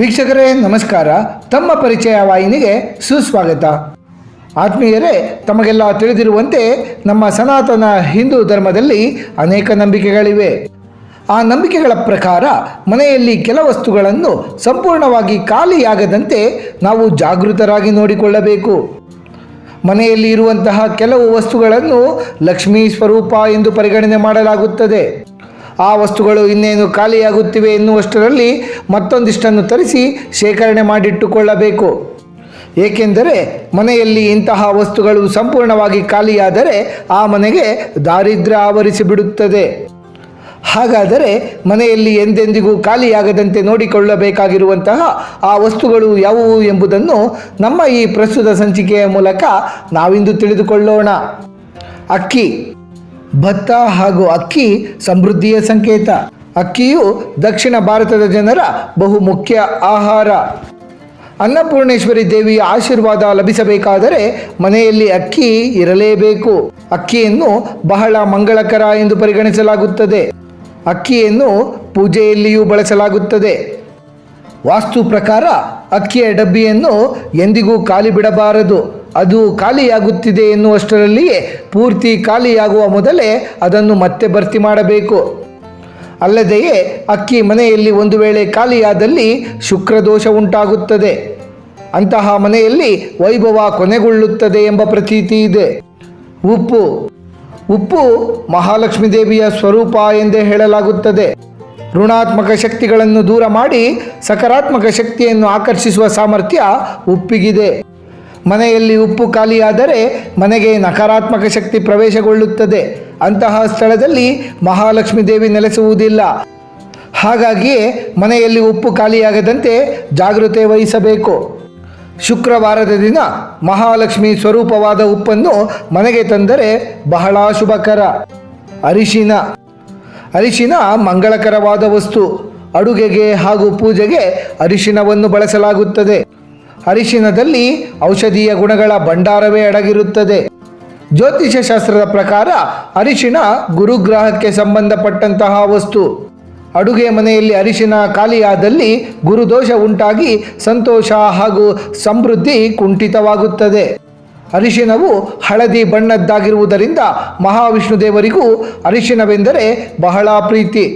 ವೀಕ್ಷಕರೇ ನಮಸ್ಕಾರ. ತಮ್ಮ ಪರಿಚಯ ವಾಹಿನಿಗೆ ಸುಸ್ವಾಗತ. ಆತ್ಮೀಯರೇ, ತಮಗೆಲ್ಲ ತಿಳಿದಿರುವಂತೆ ನಮ್ಮ ಸನಾತನ ಹಿಂದೂ ಧರ್ಮದಲ್ಲಿ ಅನೇಕ ನಂಬಿಕೆಗಳಿವೆ. ಆ ನಂಬಿಕೆಗಳ ಪ್ರಕಾರ ಮನೆಯಲ್ಲಿ ಕೆಲ ವಸ್ತುಗಳನ್ನು ಸಂಪೂರ್ಣವಾಗಿ ಖಾಲಿಯಾಗದಂತೆ ನಾವು ಜಾಗೃತರಾಗಿ ನೋಡಿಕೊಳ್ಳಬೇಕು. ಮನೆಯಲ್ಲಿ ಇರುವಂತಹ ಕೆಲವು ವಸ್ತುಗಳನ್ನು ಲಕ್ಷ್ಮೀ ಸ್ವರೂಪ ಎಂದು ಪರಿಗಣನೆ ಮಾಡಲಾಗುತ್ತದೆ. ಆ ವಸ್ತುಗಳು ಇನ್ನೇನು ಖಾಲಿಯಾಗುತ್ತಿವೆ ಎನ್ನುವಷ್ಟರಲ್ಲಿ ಮತ್ತೊಂದಿಷ್ಟನ್ನು ತರಿಸಿ ಶೇಖರಣೆ ಮಾಡಿಟ್ಟುಕೊಳ್ಳಬೇಕು. ಏಕೆಂದರೆ ಮನೆಯಲ್ಲಿ ಇಂತಹ ವಸ್ತುಗಳು ಸಂಪೂರ್ಣವಾಗಿ ಖಾಲಿಯಾದರೆ ಆ ಮನೆಗೆ ದಾರಿದ್ರ್ಯ ಆವರಿಸಿ ಬಿಡುತ್ತದೆ. ಹಾಗಾದರೆ ಮನೆಯಲ್ಲಿ ಎಂದೆಂದಿಗೂ ಖಾಲಿಯಾಗದಂತೆ ನೋಡಿಕೊಳ್ಳಬೇಕಾಗಿರುವಂತಹ ಆ ವಸ್ತುಗಳು ಯಾವುವು ಎಂಬುದನ್ನು ನಮ್ಮ ಈ ಪ್ರಸ್ತುತ ಸಂಚಿಕೆಯ ಮೂಲಕ ನಾವಿಂದು ತಿಳಿದುಕೊಳ್ಳೋಣ. ಅಕ್ಕಿ. ಭತ್ತ ಹಾಗೂ ಅಕ್ಕಿ ಸಮೃದ್ಧಿಯ ಸಂಕೇತ. ಅಕ್ಕಿಯು ದಕ್ಷಿಣ ಭಾರತದ ಜನರ ಬಹುಮುಖ್ಯ ಆಹಾರ. ಅನ್ನಪೂರ್ಣೇಶ್ವರಿ ದೇವಿಯ ಆಶೀರ್ವಾದ ಲಭಿಸಬೇಕಾದರೆ ಮನೆಯಲ್ಲಿ ಅಕ್ಕಿ ಇರಲೇಬೇಕು. ಅಕ್ಕಿಯನ್ನು ಬಹಳ ಮಂಗಳಕರ ಎಂದು ಪರಿಗಣಿಸಲಾಗುತ್ತದೆ. ಅಕ್ಕಿಯನ್ನು ಪೂಜೆಯಲ್ಲಿಯೂ ಬಳಸಲಾಗುತ್ತದೆ. ವಾಸ್ತು ಪ್ರಕಾರ ಅಕ್ಕಿಯ ಡಬ್ಬಿಯನ್ನು ಎಂದಿಗೂ ಖಾಲಿ ಬಿಡಬಾರದು. ಅದು ಖಾಲಿಯಾಗುತ್ತಿದೆ ಎನ್ನುವಷ್ಟರಲ್ಲಿಯೇ ಪೂರ್ತಿ ಖಾಲಿಯಾಗುವ ಮೊದಲೇ ಅದನ್ನು ಮತ್ತೆ ಭರ್ತಿ ಮಾಡಬೇಕು. ಅಲ್ಲದೆಯೇ ಅಕ್ಕಿ ಮನೆಯಲ್ಲಿ ಒಂದು ವೇಳೆ ಖಾಲಿಯಾದಲ್ಲಿ ಶುಕ್ರದೋಷ ಉಂಟಾಗುತ್ತದೆ. ಅಂತಹ ಮನೆಯಲ್ಲಿ ವೈಭವ ಕೊನೆಗೊಳ್ಳುತ್ತದೆ ಎಂಬ ಪ್ರತೀತಿ ಇದೆ. ಉಪ್ಪು. ಉಪ್ಪು ಮಹಾಲಕ್ಷ್ಮೀ ದೇವಿಯ ಸ್ವರೂಪ ಎಂದೇ ಹೇಳಲಾಗುತ್ತದೆ. ಋಣಾತ್ಮಕ ಶಕ್ತಿಗಳನ್ನು ದೂರ ಮಾಡಿ ಸಕಾರಾತ್ಮಕ ಶಕ್ತಿಯನ್ನು ಆಕರ್ಷಿಸುವ ಸಾಮರ್ಥ್ಯ ಉಪ್ಪಿಗಿದೆ. ಮನೆಯಲ್ಲಿ ಉಪ್ಪು ಖಾಲಿಯಾದರೆ ಮನೆಗೆ ನಕಾರಾತ್ಮಕ ಶಕ್ತಿ ಪ್ರವೇಶಗೊಳ್ಳುತ್ತದೆ. ಅಂತಹ ಸ್ಥಳದಲ್ಲಿ ಮಹಾಲಕ್ಷ್ಮೀ ದೇವಿ ನೆಲೆಸುವುದಿಲ್ಲ. ಹಾಗಾಗಿಯೇ ಮನೆಯಲ್ಲಿ ಉಪ್ಪು ಖಾಲಿಯಾಗದಂತೆ ಜಾಗೃತೆ ವಹಿಸಬೇಕು. ಶುಕ್ರವಾರದ ದಿನ ಮಹಾಲಕ್ಷ್ಮಿ ಸ್ವರೂಪವಾದ ಉಪ್ಪನ್ನು ಮನೆಗೆ ತಂದರೆ ಬಹಳ ಶುಭಕರ. ಅರಿಶಿನ. ಅರಿಶಿನ ಮಂಗಳಕರವಾದ ವಸ್ತು. ಅಡುಗೆಗೆ ಹಾಗೂ ಪೂಜೆಗೆ ಅರಿಶಿನವನ್ನು ಬಳಸಲಾಗುತ್ತದೆ. ಅರಿಶಿನದಲ್ಲಿ ಔಷಧೀಯ ಗುಣಗಳ ಭಂಡಾರವೇ ಅಡಗಿರುತ್ತದೆ. ಜ್ಯೋತಿಷ್ಯ ಶಾಸ್ತ್ರದ ಪ್ರಕಾರ ಅರಿಶಿನ ಗುರುಗ್ರಹಕ್ಕೆ ಸಂಬಂಧಪಟ್ಟಂತಹ ವಸ್ತು. ಅಡುಗೆ ಮನೆಯಲ್ಲಿ ಅರಿಶಿನ ಖಾಲಿಯಾದಲ್ಲಿ ಗುರುದೋಷ ಉಂಟಾಗಿ ಸಂತೋಷ ಹಾಗೂ ಸಮೃದ್ಧಿ ಕುಂಠಿತವಾಗುತ್ತದೆ. ಅರಿಶಿನವು ಹಳದಿ ಬಣ್ಣದ್ದಾಗಿರುವುದರಿಂದ ಮಹಾವಿಷ್ಣು ದೇವರಿಗೂ ಅರಿಶಿನವೆಂದರೆ ಬಹಳ ಪ್ರೀತಿ.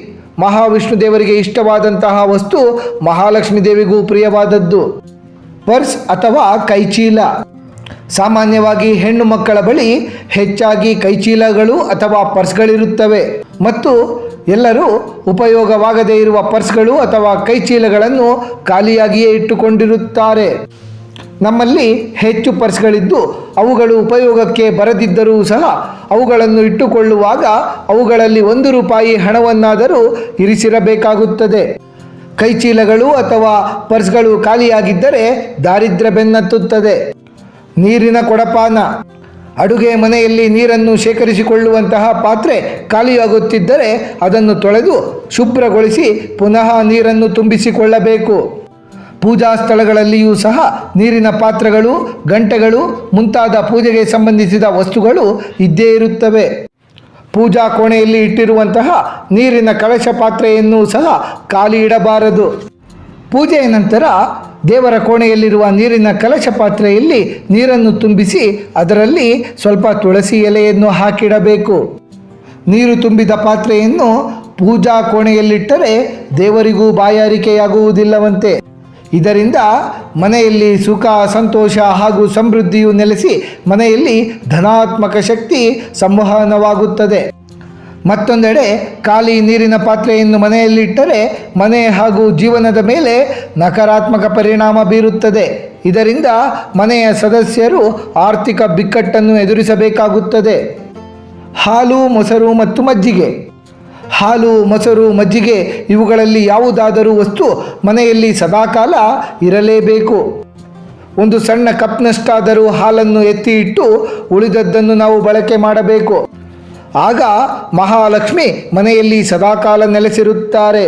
ಮಹಾವಿಷ್ಣು ದೇವರಿಗೆ ಇಷ್ಟವಾದಂತಹ ವಸ್ತು ಮಹಾಲಕ್ಷ್ಮೀ ದೇವಿಗೂ ಪ್ರಿಯವಾದದ್ದು. ಪರ್ಸ್ ಅಥವಾ ಕೈಚೀಲ. ಸಾಮಾನ್ಯವಾಗಿ ಹೆಣ್ಣು ಮಕ್ಕಳ ಬಳಿ ಹೆಚ್ಚಾಗಿ ಕೈಚೀಲಗಳು ಅಥವಾ ಪರ್ಸ್ಗಳಿರುತ್ತವೆ ಮತ್ತು ಎಲ್ಲರೂ ಉಪಯೋಗವಾಗದೇ ಇರುವ ಪರ್ಸ್ಗಳು ಅಥವಾ ಕೈಚೀಲಗಳನ್ನು ಖಾಲಿಯಾಗಿಯೇ ಇಟ್ಟುಕೊಂಡಿರುತ್ತಾರೆ. ನಮ್ಮಲ್ಲಿ ಹೆಚ್ಚು ಪರ್ಸ್ಗಳಿದ್ದು ಅವುಗಳು ಉಪಯೋಗಕ್ಕೆ ಬರದಿದ್ದರೂ ಸಹ ಅವುಗಳನ್ನು ಇಟ್ಟುಕೊಳ್ಳುವಾಗ ಅವುಗಳಲ್ಲಿ ₹1 ಹಣವನ್ನಾದರೂ ಇರಿಸಿರಬೇಕಾಗುತ್ತದೆ. ಕೈಚೀಲಗಳು ಅಥವಾ ಪರ್ಸ್ಗಳು ಖಾಲಿಯಾಗಿದ್ದರೆ ದಾರಿದ್ರ್ಯ ಬೆನ್ನತ್ತುತ್ತದೆ. ನೀರಿನ ಕೊಡಪಾನ. ಅಡುಗೆ ಮನೆಯಲ್ಲಿ ನೀರನ್ನು ಶೇಖರಿಸಿಕೊಳ್ಳುವಂತಹ ಪಾತ್ರೆ ಖಾಲಿಯಾಗುತ್ತಿದ್ದರೆ ಅದನ್ನು ತೊಳೆದು ಶುಭ್ರಗೊಳಿಸಿ ಪುನಃ ನೀರನ್ನು ತುಂಬಿಸಿಕೊಳ್ಳಬೇಕು. ಪೂಜಾ ಸ್ಥಳಗಳಲ್ಲಿಯೂ ಸಹ ನೀರಿನ ಪಾತ್ರೆಗಳು, ಗಂಟೆಗಳು ಮುಂತಾದ ಪೂಜೆಗೆ ಸಂಬಂಧಿಸಿದ ವಸ್ತುಗಳು ಇದ್ದೇ ಇರುತ್ತವೆ. ಪೂಜಾ ಕೋಣೆಯಲ್ಲಿ ಇಟ್ಟಿರುವಂತಹ ನೀರಿನ ಕಳಶ ಪಾತ್ರೆಯನ್ನು ಸಹ ಖಾಲಿ ಇಡಬಾರದು. ಪೂಜೆಯ ನಂತರ ದೇವರ ಕೋಣೆಯಲ್ಲಿರುವ ನೀರಿನ ಕಲಶ ಪಾತ್ರೆಯಲ್ಲಿ ನೀರನ್ನು ತುಂಬಿಸಿ ಅದರಲ್ಲಿ ಸ್ವಲ್ಪ ತುಳಸಿ ಎಲೆಯನ್ನು ಹಾಕಿಡಬೇಕು. ನೀರು ತುಂಬಿದ ಪಾತ್ರೆಯನ್ನು ಪೂಜಾ ಕೋಣೆಯಲ್ಲಿಟ್ಟರೆ ದೇವರಿಗೂ ಬಾಯಾರಿಕೆಯಾಗುವುದಿಲ್ಲವಂತೆ. ಇದರಿಂದ ಮನೆಯಲ್ಲಿ ಸುಖ, ಸಂತೋಷ ಹಾಗೂ ಸಮೃದ್ಧಿಯು ನೆಲೆಸಿ ಮನೆಯಲ್ಲಿ ಧನಾತ್ಮಕ ಶಕ್ತಿ ಸಂವಹನವಾಗುತ್ತದೆ. ಮತ್ತೊಂದೆಡೆ ಖಾಲಿ ನೀರಿನ ಪಾತ್ರೆಯನ್ನು ಮನೆಯಲ್ಲಿಟ್ಟರೆ ಮನೆ ಹಾಗೂ ಜೀವನದ ಮೇಲೆ ನಕಾರಾತ್ಮಕ ಪರಿಣಾಮ ಬೀರುತ್ತದೆ. ಇದರಿಂದ ಮನೆಯ ಸದಸ್ಯರು ಆರ್ಥಿಕ ಬಿಕ್ಕಟ್ಟನ್ನು ಎದುರಿಸಬೇಕಾಗುತ್ತದೆ. ಹಾಲು, ಮೊಸರು ಮತ್ತು ಮಜ್ಜಿಗೆ. ಹಾಲು, ಮೊಸರು, ಮಜ್ಜಿಗೆ ಇವುಗಳಲ್ಲಿ ಯಾವುದಾದರೂ ವಸ್ತು ಮನೆಯಲ್ಲಿ ಸದಾಕಾಲ ಇರಲೇಬೇಕು. ಒಂದು ಸಣ್ಣ ಕಪ್ನಷ್ಟಾದರೂ ಹಾಲನ್ನು ಎತ್ತಿ ಇಟ್ಟು ಉಳಿದದ್ದನ್ನು ನಾವು ಬಳಕೆ ಮಾಡಬೇಕು. ಆಗ ಮಹಾಲಕ್ಷ್ಮಿ ಮನೆಯಲ್ಲಿ ಸದಾಕಾಲ ನೆಲೆಸಿರುತ್ತಾರೆ.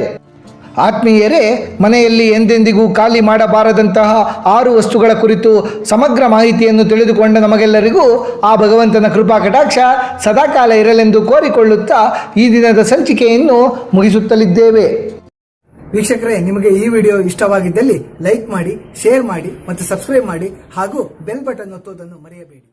ಆತ್ಮೀಯರೇ, ಮನೆಯಲ್ಲಿ ಎಂದೆಂದಿಗೂ ಖಾಲಿ ಮಾಡಬಾರದಂತಹ 6 ವಸ್ತುಗಳ ಕುರಿತು ಸಮಗ್ರ ಮಾಹಿತಿಯನ್ನು ತಿಳಿದುಕೊಂಡ ನಮಗೆಲ್ಲರಿಗೂ ಆ ಭಗವಂತನ ಕೃಪಾ ಕಟಾಕ್ಷ ಸದಾಕಾಲ ಇರಲೆಂದು ಕೋರಿಕೊಳ್ಳುತ್ತಾ ಈ ದಿನದ ಸಂಚಿಕೆಯನ್ನು ಮುಗಿಸುತ್ತಲಿದ್ದೇವೆ. ವೀಕ್ಷಕರೇ, ನಿಮಗೆ ಈ ವಿಡಿಯೋ ಇಷ್ಟವಾಗಿದ್ದಲ್ಲಿ ಲೈಕ್ ಮಾಡಿ, ಶೇರ್ ಮಾಡಿ ಮತ್ತು ಸಬ್ಸ್ಕ್ರೈಬ್ ಮಾಡಿ ಹಾಗೂ ಬೆಲ್ ಬಟನ್ ಒತ್ತುವುದನ್ನು ಮರೆಯಬೇಡಿ.